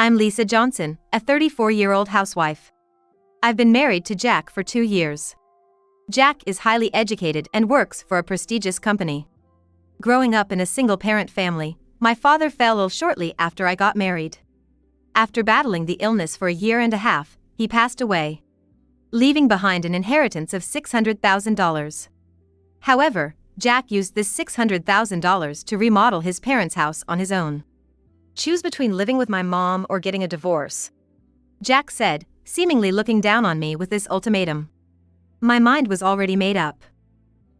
I'm Lisa Johnson, a 34-year-old housewife. I've been married to Jack for 2 years. Jack is highly educated and works for a prestigious company. Growing up in a single-parent family, my father fell ill shortly after I got married. After battling the illness for a year and a half, he passed away, leaving behind an inheritance of $600,000. However, Jack used this $600,000 to remodel his parents' house on his own. Choose between living with my mom or getting a divorce, Jack said, seemingly looking down on me with this ultimatum. My mind was already made up.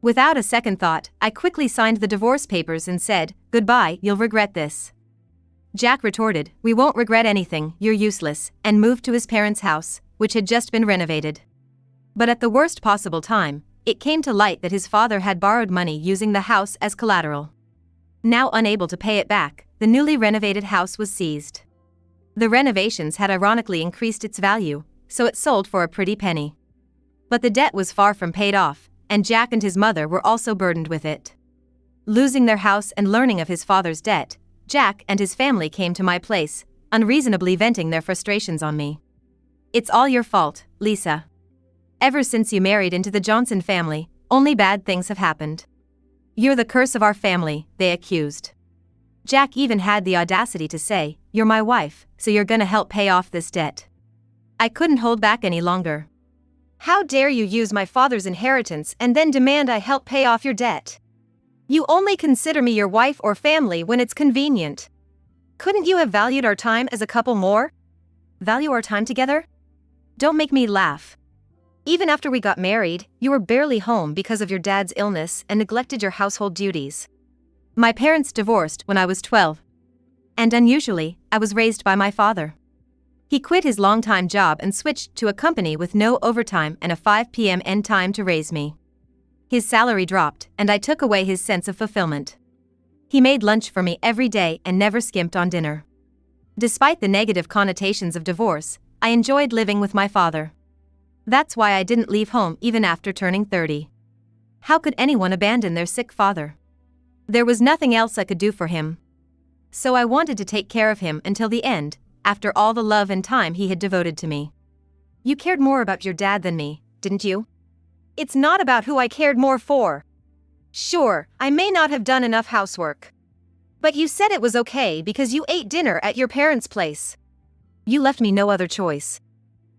Without a second thought, I quickly signed the divorce papers and said, "Goodbye, you'll regret this." Jack retorted, "We won't regret anything, you're useless," and moved to his parents' house, which had just been renovated. But at the worst possible time, it came to light that his father had borrowed money using the house as collateral. Now unable to pay it back, the newly renovated house was seized. The renovations had ironically increased its value, so it sold for a pretty penny. But the debt was far from paid off, and Jack and his mother were also burdened with it. Losing their house and learning of his father's debt, Jack and his family came to my place, unreasonably venting their frustrations on me. "It's all your fault, Lisa. Ever since you married into the Johnson family, only bad things have happened. You're the curse of our family," they accused. Jack even had the audacity to say, "You're my wife, so you're gonna help pay off this debt." I couldn't hold back any longer. "How dare you use my father's inheritance and then demand I help pay off your debt? You only consider me your wife or family when it's convenient. Couldn't you have valued our time as a couple more? Value our time together? Don't make me laugh. Even after we got married, you were barely home because of your dad's illness and neglected your household duties. My parents divorced when I was 12. And unusually, I was raised by my father. He quit his long-time job and switched to a company with no overtime and a 5 p.m. end time to raise me. His salary dropped, and I took away his sense of fulfillment. He made lunch for me every day and never skimped on dinner. Despite the negative connotations of divorce, I enjoyed living with my father. That's why I didn't leave home even after turning 30. How could anyone abandon their sick father? There was nothing else I could do for him. So I wanted to take care of him until the end, after all the love and time he had devoted to me. You cared more about your dad than me, didn't you? It's not about who I cared more for. Sure, I may not have done enough housework. But you said it was okay because you ate dinner at your parents' place. You left me no other choice.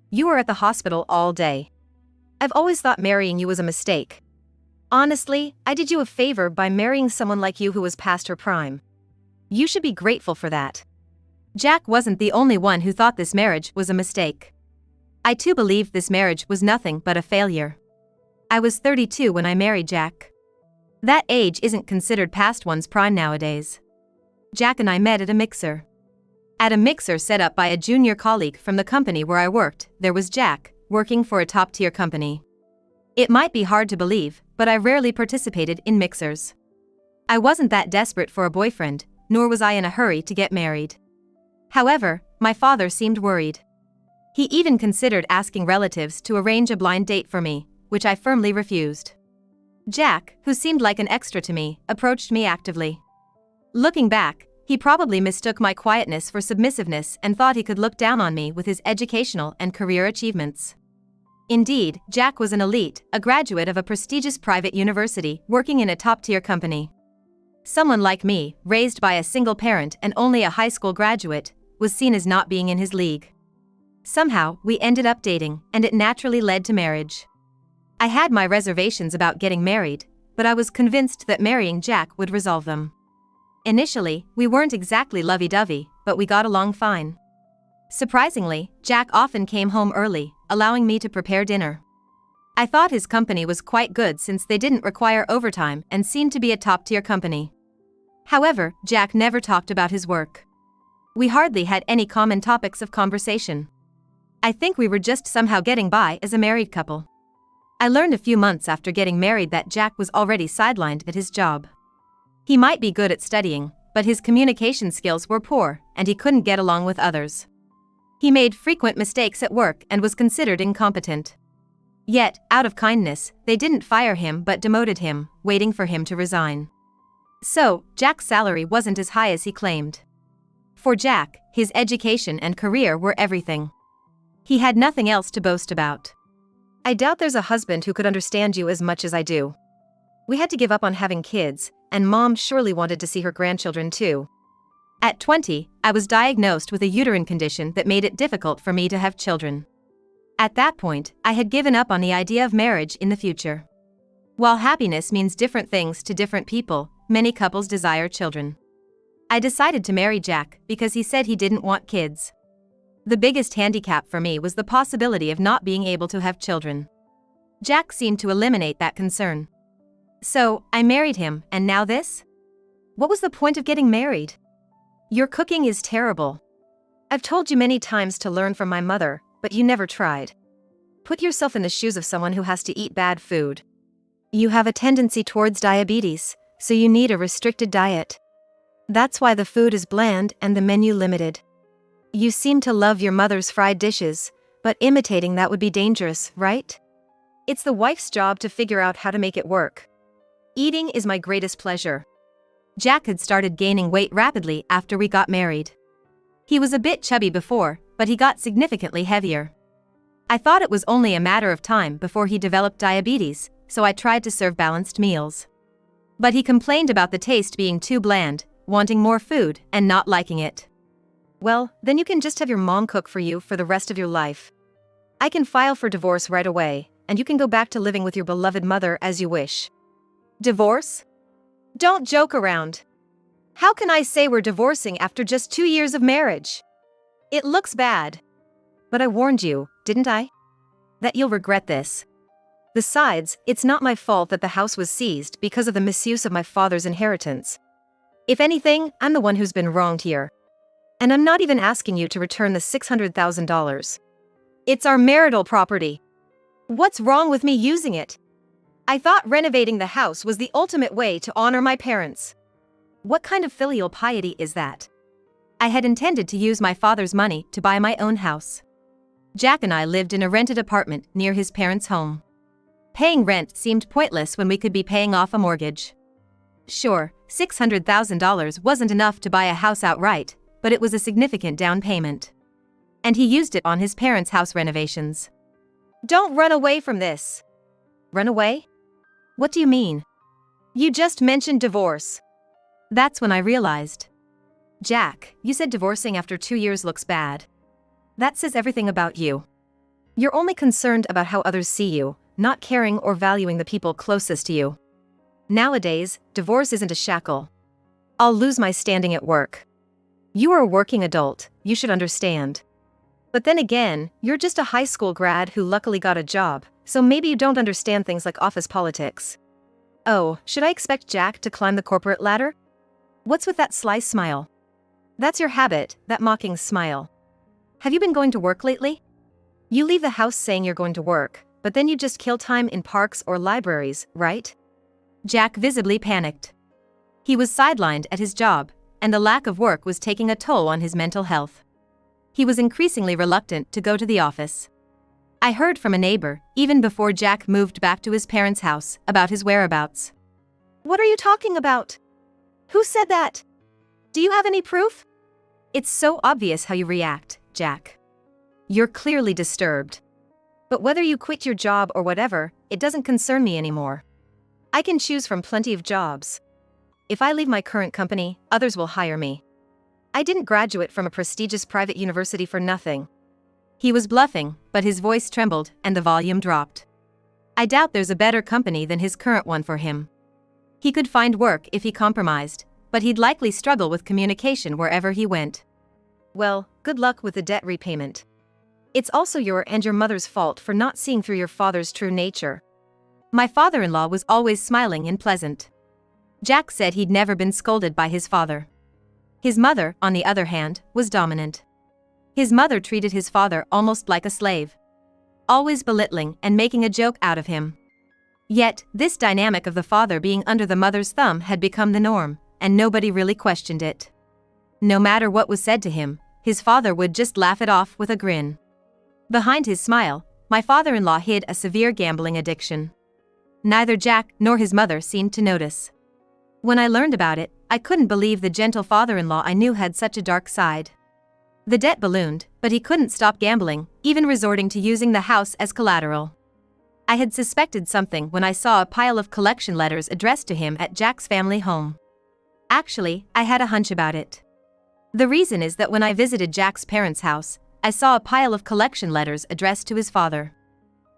You were at the hospital all day. I've always thought marrying you was a mistake. Honestly, I did you a favor by marrying someone like you who was past her prime. You should be grateful for that." Jack wasn't the only one who thought this marriage was a mistake. I too believed this marriage was nothing but a failure. I was 32 when I married Jack. That age isn't considered past one's prime nowadays. Jack and I met at a mixer. At a mixer set up by a junior colleague from the company where I worked, there was Jack, working for a top-tier company. It might be hard to believe, but I rarely participated in mixers. I wasn't that desperate for a boyfriend, nor was I in a hurry to get married. However, my father seemed worried. He even considered asking relatives to arrange a blind date for me, which I firmly refused. Jack, who seemed like an extra to me, approached me actively. Looking back, he probably mistook my quietness for submissiveness and thought he could look down on me with his educational and career achievements. Indeed, Jack was an elite, a graduate of a prestigious private university, working in a top-tier company. Someone like me, raised by a single parent and only a high school graduate, was seen as not being in his league. Somehow, we ended up dating, and it naturally led to marriage. I had my reservations about getting married, but I was convinced that marrying Jack would resolve them. Initially, we weren't exactly lovey-dovey, but we got along fine. Surprisingly, Jack often came home early, allowing me to prepare dinner. I thought his company was quite good since they didn't require overtime and seemed to be a top-tier company. However, Jack never talked about his work. We hardly had any common topics of conversation. I think we were just somehow getting by as a married couple. I learned a few months after getting married that Jack was already sidelined at his job. He might be good at studying, but his communication skills were poor, and he couldn't get along with others. He made frequent mistakes at work and was considered incompetent. Yet, out of kindness, they didn't fire him but demoted him, waiting for him to resign. So, Jack's salary wasn't as high as he claimed. For Jack, his education and career were everything. He had nothing else to boast about. I doubt there's a husband who could understand you as much as I do. We had to give up on having kids, and Mom surely wanted to see her grandchildren too. At 20, I was diagnosed with a uterine condition that made it difficult for me to have children. At that point, I had given up on the idea of marriage in the future. While happiness means different things to different people, many couples desire children. I decided to marry Jack because he said he didn't want kids. The biggest handicap for me was the possibility of not being able to have children. Jack seemed to eliminate that concern. So, I married him, and now this? What was the point of getting married? Your cooking is terrible. I've told you many times to learn from my mother, but you never tried. Put yourself in the shoes of someone who has to eat bad food. You have a tendency towards diabetes, so you need a restricted diet. That's why the food is bland and the menu limited. You seem to love your mother's fried dishes, but imitating that would be dangerous, right? It's the wife's job to figure out how to make it work. Eating is my greatest pleasure. Jack had started gaining weight rapidly after we got married. He was a bit chubby before, but he got significantly heavier. I thought it was only a matter of time before he developed diabetes, so I tried to serve balanced meals. But he complained about the taste being too bland, wanting more food, and not liking it. Well, then you can just have your mom cook for you for the rest of your life. I can file for divorce right away, and you can go back to living with your beloved mother as you wish. Divorce? Don't joke around. How can I say we're divorcing after just 2 years of marriage? It looks bad. But I warned you, didn't I? That you'll regret this. Besides, it's not my fault that the house was seized because of the misuse of my father's inheritance. If anything, I'm the one who's been wronged here. And I'm not even asking you to return the $600,000. It's our marital property. What's wrong with me using it? I thought renovating the house was the ultimate way to honor my parents. What kind of filial piety is that? I had intended to use my father's money to buy my own house. Jack and I lived in a rented apartment near his parents' home. Paying rent seemed pointless when we could be paying off a mortgage. Sure, $600,000 wasn't enough to buy a house outright, but it was a significant down payment. And he used it on his parents' house renovations. Don't run away from this. Run away? What do you mean? You just mentioned divorce. That's when I realized. Jack, you said divorcing after 2 years looks bad. That says everything about you. You're only concerned about how others see you, not caring or valuing the people closest to you. Nowadays, divorce isn't a shackle. I'll lose my standing at work. You are a working adult, you should understand. But then again, you're just a high school grad who luckily got a job, so maybe you don't understand things like office politics. Oh, should I expect Jack to climb the corporate ladder? What's with that sly smile? That's your habit, that mocking smile. Have you been going to work lately? You leave the house saying you're going to work, but then you just kill time in parks or libraries, right? Jack visibly panicked. He was sidelined at his job, and the lack of work was taking a toll on his mental health. He was increasingly reluctant to go to the office. I heard from a neighbor, even before Jack moved back to his parents' house, about his whereabouts. What are you talking about? Who said that? Do you have any proof? It's so obvious how you react, Jack. You're clearly disturbed. But whether you quit your job or whatever, it doesn't concern me anymore. I can choose from plenty of jobs. If I leave my current company, others will hire me. I didn't graduate from a prestigious private university for nothing. He was bluffing, but his voice trembled and the volume dropped. I doubt there's a better company than his current one for him. He could find work if he compromised, but he'd likely struggle with communication wherever he went. Well, good luck with the debt repayment. It's also your and your mother's fault for not seeing through your father's true nature. My father-in-law was always smiling and pleasant. Jack said he'd never been scolded by his father. His mother, on the other hand, was dominant. His mother treated his father almost like a slave, always belittling and making a joke out of him. Yet, this dynamic of the father being under the mother's thumb had become the norm, and nobody really questioned it. No matter what was said to him, his father would just laugh it off with a grin. Behind his smile, my father-in-law hid a severe gambling addiction. Neither Jack nor his mother seemed to notice. When I learned about it, I couldn't believe the gentle father-in-law I knew had such a dark side. The debt ballooned, but he couldn't stop gambling, even resorting to using the house as collateral. I had suspected something when I saw a pile of collection letters addressed to him at Jack's family home. Actually, I had a hunch about it. The reason is that when I visited Jack's parents' house, I saw a pile of collection letters addressed to his father.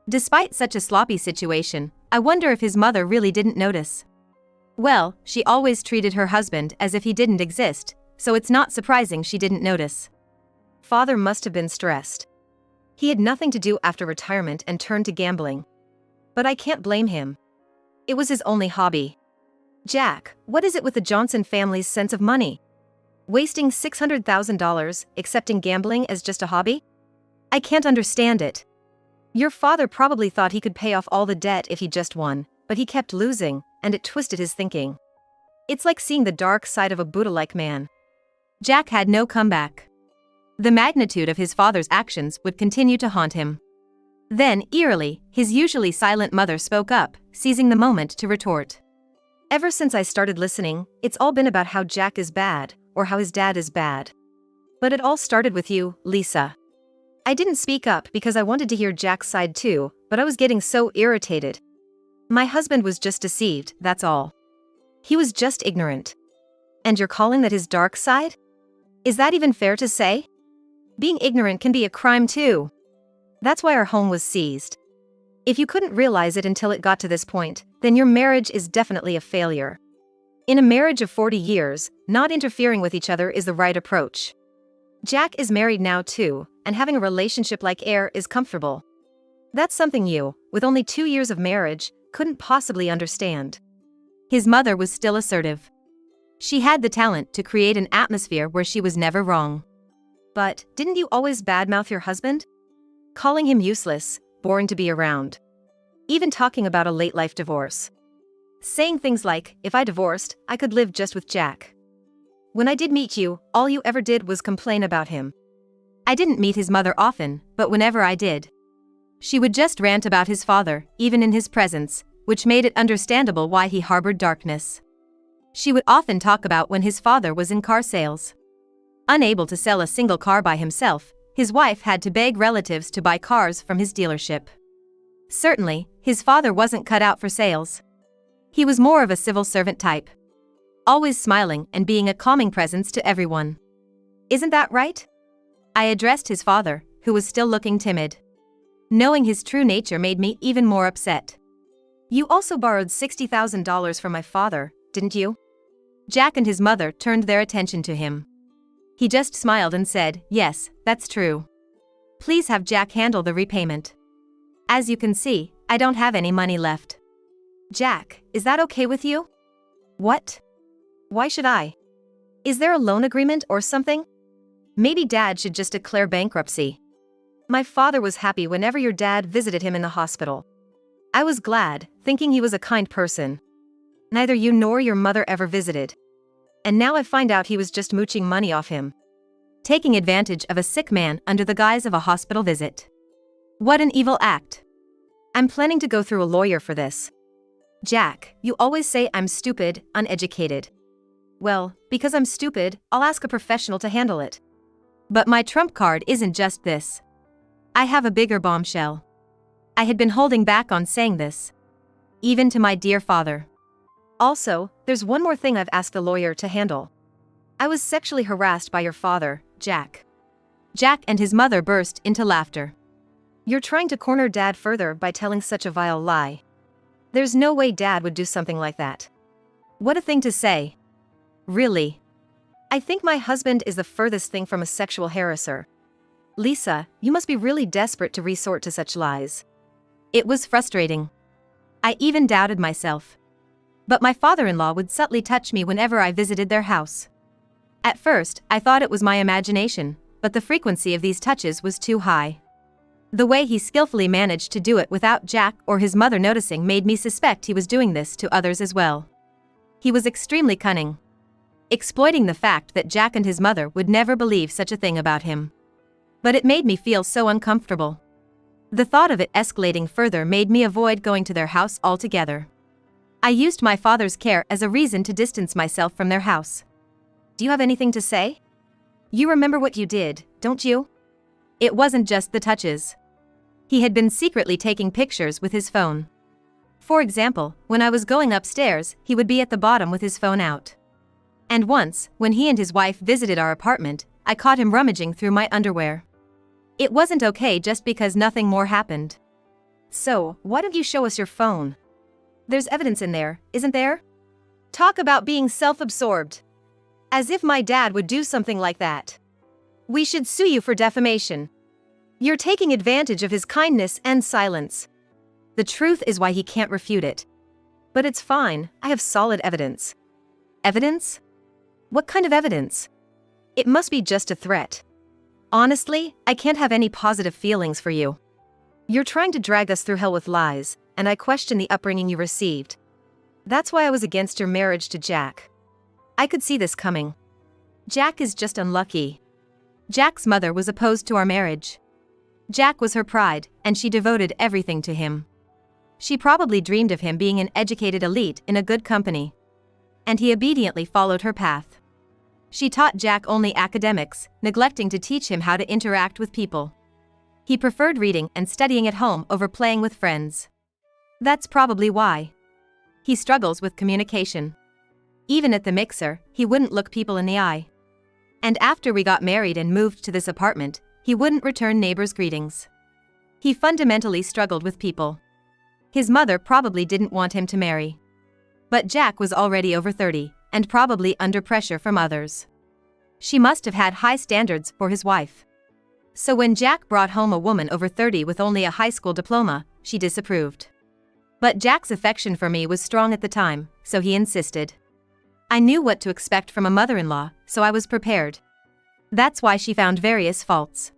Despite such a sloppy situation, I wonder if his mother really didn't notice. Well, she always treated her husband as if he didn't exist, so it's not surprising she didn't notice. Father must have been stressed. He had nothing to do after retirement and turned to gambling. But I can't blame him. It was his only hobby. Jack, what is it with the Johnson family's sense of money? Wasting $600,000, accepting gambling as just a hobby? I can't understand it. Your father probably thought he could pay off all the debt if he just won, but he kept losing, and it twisted his thinking. It's like seeing the dark side of a Buddha-like man. Jack had no comeback. The magnitude of his father's actions would continue to haunt him. Then, eerily, his usually silent mother spoke up, seizing the moment to retort. Ever since I started listening, it's all been about how Jack is bad, or how his dad is bad. But it all started with you, Lisa. I didn't speak up because I wanted to hear Jack's side too, but I was getting so irritated. My husband was just deceived, that's all. He was just ignorant. And you're calling that his dark side? Is that even fair to say? Being ignorant can be a crime too. That's why our home was seized. If you couldn't realize it until it got to this point, then your marriage is definitely a failure. In a marriage of 40 years, not interfering with each other is the right approach. Jack is married now too, and having a relationship like air is comfortable. That's something you, with only 2 years of marriage, couldn't possibly understand. His mother was still assertive. She had the talent to create an atmosphere where she was never wrong. But, didn't you always badmouth your husband? Calling him useless, boring to be around. Even talking about a late-life divorce. Saying things like, if I divorced, I could live just with Jack. When I did meet you, all you ever did was complain about him. I didn't meet his mother often, but whenever I did, she would just rant about his father, even in his presence, which made it understandable why he harbored darkness. She would often talk about when his father was in car sales. Unable to sell a single car by himself, his wife had to beg relatives to buy cars from his dealership. Certainly, his father wasn't cut out for sales. He was more of a civil servant type. Always smiling and being a calming presence to everyone. Isn't that right? I addressed his father, who was still looking timid. Knowing his true nature made me even more upset. You also borrowed $60,000 from my father, didn't you? Jack and his mother turned their attention to him. He just smiled and said, yes, that's true. Please have Jack handle the repayment. As you can see, I don't have any money left. Jack, is that okay with you? What? Why should I? Is there a loan agreement or something? Maybe Dad should just declare bankruptcy. My father was happy whenever your dad visited him in the hospital. I was glad, thinking he was a kind person. Neither you nor your mother ever visited. And now I find out he was just mooching money off him. Taking advantage of a sick man under the guise of a hospital visit. What an evil act. I'm planning to go through a lawyer for this. Jack, you always say I'm stupid, uneducated. Well, because I'm stupid, I'll ask a professional to handle it. But my trump card isn't just this. I have a bigger bombshell. I had been holding back on saying this. Even to my dear father. Also, there's one more thing I've asked the lawyer to handle. I was sexually harassed by your father, Jack. Jack and his mother burst into laughter. You're trying to corner Dad further by telling such a vile lie. There's no way Dad would do something like that. What a thing to say. Really? I think my husband is the furthest thing from a sexual harasser. Lisa, you must be really desperate to resort to such lies. It was frustrating. I even doubted myself. But my father-in-law would subtly touch me whenever I visited their house. At first, I thought it was my imagination, but the frequency of these touches was too high. The way he skillfully managed to do it without Jack or his mother noticing made me suspect he was doing this to others as well. He was extremely cunning. Exploiting the fact that Jack and his mother would never believe such a thing about him. But it made me feel so uncomfortable. The thought of it escalating further made me avoid going to their house altogether. I used my father's care as a reason to distance myself from their house. Do you have anything to say? You remember what you did, don't you? It wasn't just the touches. He had been secretly taking pictures with his phone. For example, when I was going upstairs, he would be at the bottom with his phone out. And once, when he and his wife visited our apartment, I caught him rummaging through my underwear. It wasn't okay just because nothing more happened. So, why don't you show us your phone? There's evidence in there, isn't there? Talk about being self-absorbed. As if my dad would do something like that. We should sue you for defamation. You're taking advantage of his kindness and silence. The truth is why he can't refute it. But it's fine, I have solid evidence. Evidence? What kind of evidence? It must be just a threat. Honestly, I can't have any positive feelings for you. You're trying to drag us through hell with lies, and I question the upbringing you received. That's why I was against your marriage to Jack. I could see this coming. Jack is just unlucky. Jack's mother was opposed to our marriage. Jack was her pride, and she devoted everything to him. She probably dreamed of him being an educated elite in a good company. And he obediently followed her path. She taught Jack only academics, neglecting to teach him how to interact with people. He preferred reading and studying at home over playing with friends. That's probably why. He struggles with communication. Even at the mixer, he wouldn't look people in the eye. And after we got married and moved to this apartment, he wouldn't return neighbors' greetings. He fundamentally struggled with people. His mother probably didn't want him to marry. But Jack was already over 30, and probably under pressure from others. She must have had high standards for his wife. So when Jack brought home a woman over 30 with only a high school diploma, she disapproved. But Jack's affection for me was strong at the time, so he insisted. I knew what to expect from a mother-in-law, so I was prepared. That's why she found various faults.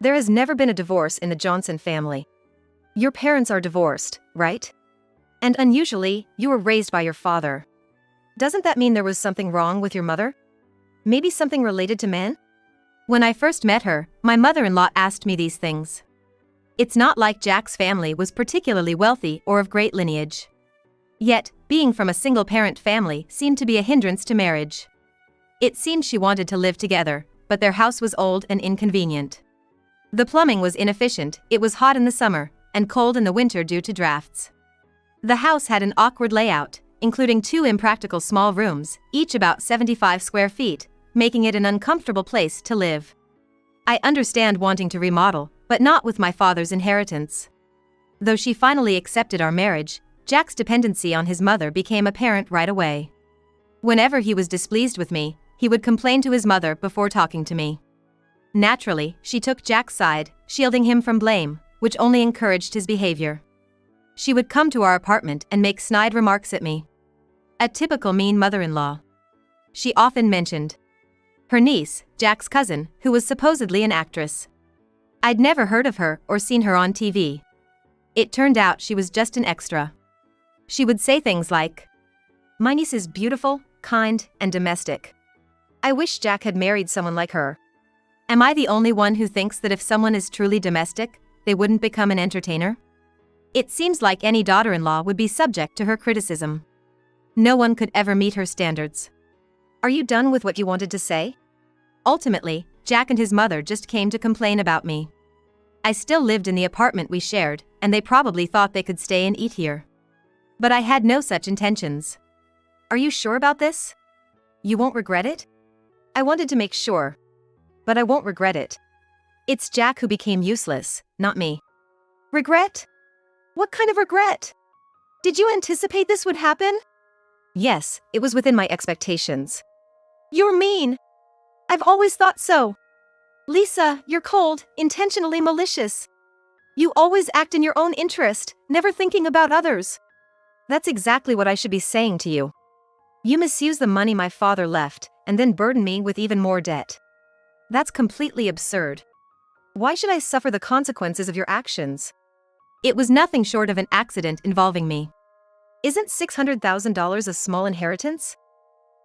There has never been a divorce in the Johnson family. Your parents are divorced, right? And unusually, you were raised by your father. Doesn't that mean there was something wrong with your mother? Maybe something related to men? When I first met her, my mother-in-law asked me these things. It's not like Jack's family was particularly wealthy or of great lineage. Yet, being from a single-parent family seemed to be a hindrance to marriage. It seemed she wanted to live together, but their house was old and inconvenient. The plumbing was inefficient, it was hot in the summer, and cold in the winter due to drafts. The house had an awkward layout, including 2 impractical small rooms, each about 75 square feet, making it an uncomfortable place to live. I understand wanting to remodel, but not with my father's inheritance. Though she finally accepted our marriage, Jack's dependency on his mother became apparent right away. Whenever he was displeased with me, he would complain to his mother before talking to me. Naturally, she took Jack's side, shielding him from blame, which only encouraged his behavior. She would come to our apartment and make snide remarks at me. A typical mean mother-in-law. She often mentioned her niece, Jack's cousin, who was supposedly an actress. I'd never heard of her or seen her on TV. It turned out she was just an extra. She would say things like, "My niece is beautiful, kind, and domestic. I wish Jack had married someone like her." Am I the only one who thinks that if someone is truly domestic, they wouldn't become an entertainer? It seems like any daughter-in-law would be subject to her criticism. No one could ever meet her standards. Are you done with what you wanted to say? Ultimately, Jack and his mother just came to complain about me. I still lived in the apartment we shared, and they probably thought they could stay and eat here. But I had no such intentions. Are you sure about this? You won't regret it? I wanted to make sure. But I won't regret it. It's Jack who became useless, not me. Regret? What kind of regret? Did you anticipate this would happen? Yes, it was within my expectations. You're mean. I've always thought so. Lisa, you're cold, intentionally malicious. You always act in your own interest, never thinking about others. That's exactly what I should be saying to you. You misuse the money my father left, and then burden me with even more debt. That's completely absurd. Why should I suffer the consequences of your actions? It was nothing short of an accident involving me. Isn't $600,000 a small inheritance?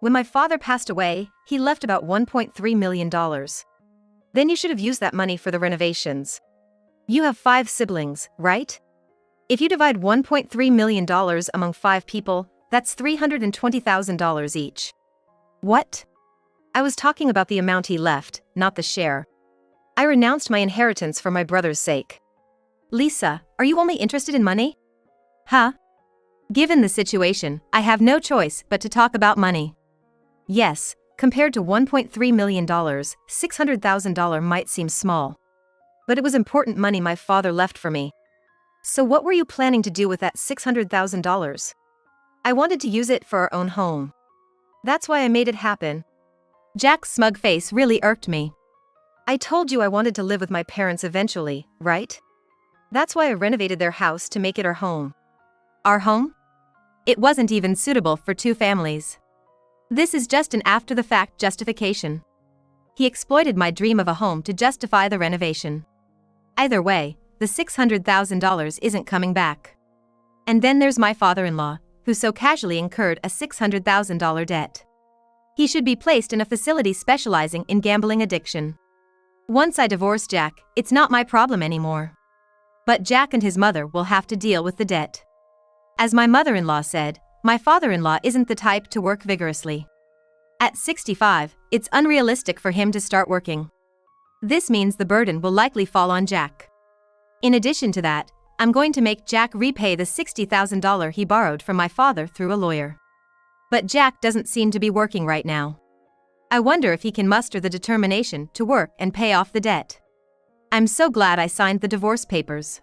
When my father passed away, he left about $1.3 million. Then you should have used that money for the renovations. You have 5 siblings, right? If you divide $1.3 million among 5 people, that's $320,000 each. What? I was talking about the amount he left, not the share. I renounced my inheritance for my brother's sake. Lisa, are you only interested in money? Huh? Given the situation, I have no choice but to talk about money. Yes, compared to $1.3 million, $600,000 might seem small. But it was important money my father left for me. So what were you planning to do with that $600,000? I wanted to use it for our own home. That's why I made it happen. Jack's smug face really irked me. I told you I wanted to live with my parents eventually, right? That's why I renovated their house to make it our home. Our home? It wasn't even suitable for 2 families. This is just an after-the-fact justification. He exploited my dream of a home to justify the renovation. Either way, the $600,000 isn't coming back. And then there's my father-in-law, who so casually incurred a $600,000 debt. He should be placed in a facility specializing in gambling addiction. Once I divorce Jack, it's not my problem anymore. But Jack and his mother will have to deal with the debt. As my mother-in-law said, my father-in-law isn't the type to work vigorously. At 65, it's unrealistic for him to start working. This means the burden will likely fall on Jack. In addition to that, I'm going to make Jack repay the $60,000 he borrowed from my father through a lawyer. But Jack doesn't seem to be working right now. I wonder if he can muster the determination to work and pay off the debt. I'm so glad I signed the divorce papers.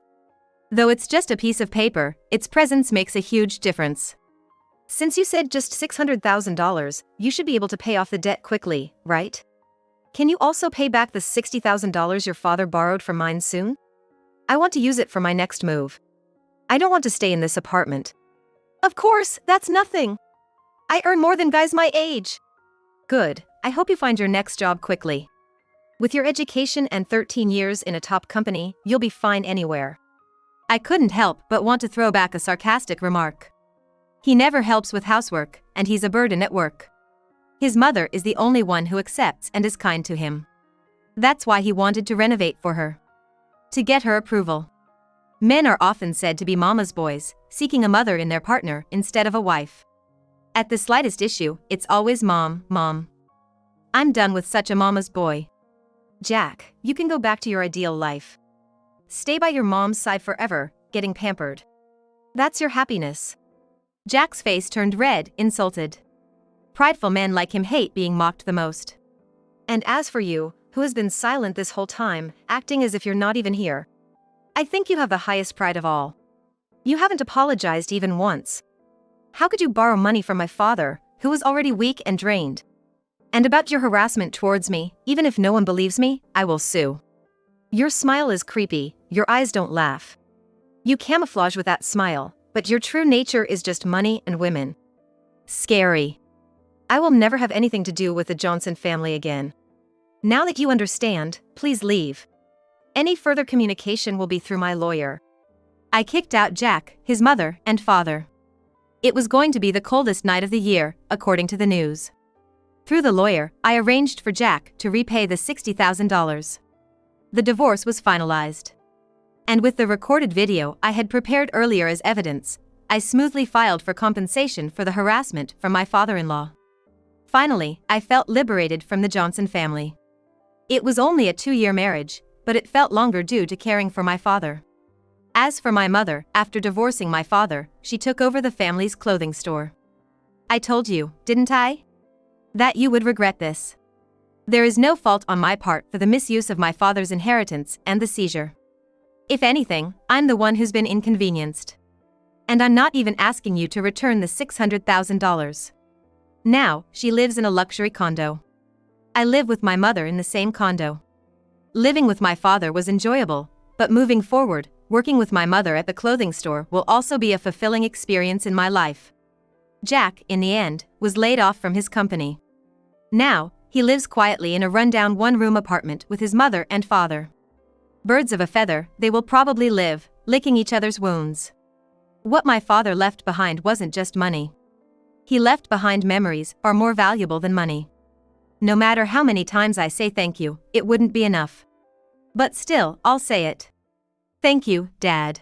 Though it's just a piece of paper, its presence makes a huge difference. Since you said just $600,000, you should be able to pay off the debt quickly, right? Can you also pay back the $60,000 your father borrowed from mine soon? I want to use it for my next move. I don't want to stay in this apartment. Of course, that's nothing. I earn more than guys my age. Good, I hope you find your next job quickly. With your education and 13 years in a top company, you'll be fine anywhere. I couldn't help but want to throw back a sarcastic remark. He never helps with housework, and he's a burden at work. His mother is the only one who accepts and is kind to him. That's why he wanted to renovate for her. To get her approval. Men are often said to be mama's boys, seeking a mother in their partner instead of a wife. At the slightest issue, it's always mom, mom. I'm done with such a mama's boy. Jack, you can go back to your ideal life. Stay by your mom's side forever, getting pampered. That's your happiness. Jack's face turned red, insulted. Prideful men like him hate being mocked the most. And as for you, who has been silent this whole time, acting as if you're not even here, I think you have the highest pride of all. You haven't apologized even once. How could you borrow money from my father, who was already weak and drained? And about your harassment towards me, even if no one believes me, I will sue. Your smile is creepy, your eyes don't laugh. You camouflage with that smile, but your true nature is just money and women. Scary. I will never have anything to do with the Johnson family again. Now that you understand, please leave. Any further communication will be through my lawyer. I kicked out Jack, his mother, and father. It was going to be the coldest night of the year, according to the news. Through the lawyer, I arranged for Jack to repay the $60,000. The divorce was finalized. And with the recorded video I had prepared earlier as evidence, I smoothly filed for compensation for the harassment from my father-in-law. Finally, I felt liberated from the Johnson family. It was only a 2-year marriage, but it felt longer due to caring for my father. As for my mother, after divorcing my father, she took over the family's clothing store. I told you, didn't I? That you would regret this. There is no fault on my part for the misuse of my father's inheritance and the seizure. If anything, I'm the one who's been inconvenienced. And I'm not even asking you to return the $600,000. Now, she lives in a luxury condo. I live with my mother in the same condo. Living with my father was enjoyable, but moving forward, working with my mother at the clothing store will also be a fulfilling experience in my life. Jack, in the end, was laid off from his company. Now, he lives quietly in a rundown 1-room apartment with his mother and father. Birds of a feather, they will probably live, licking each other's wounds. What my father left behind wasn't just money. He left behind memories far more valuable than money. No matter how many times I say thank you, it wouldn't be enough. But still, I'll say it. Thank you, Dad.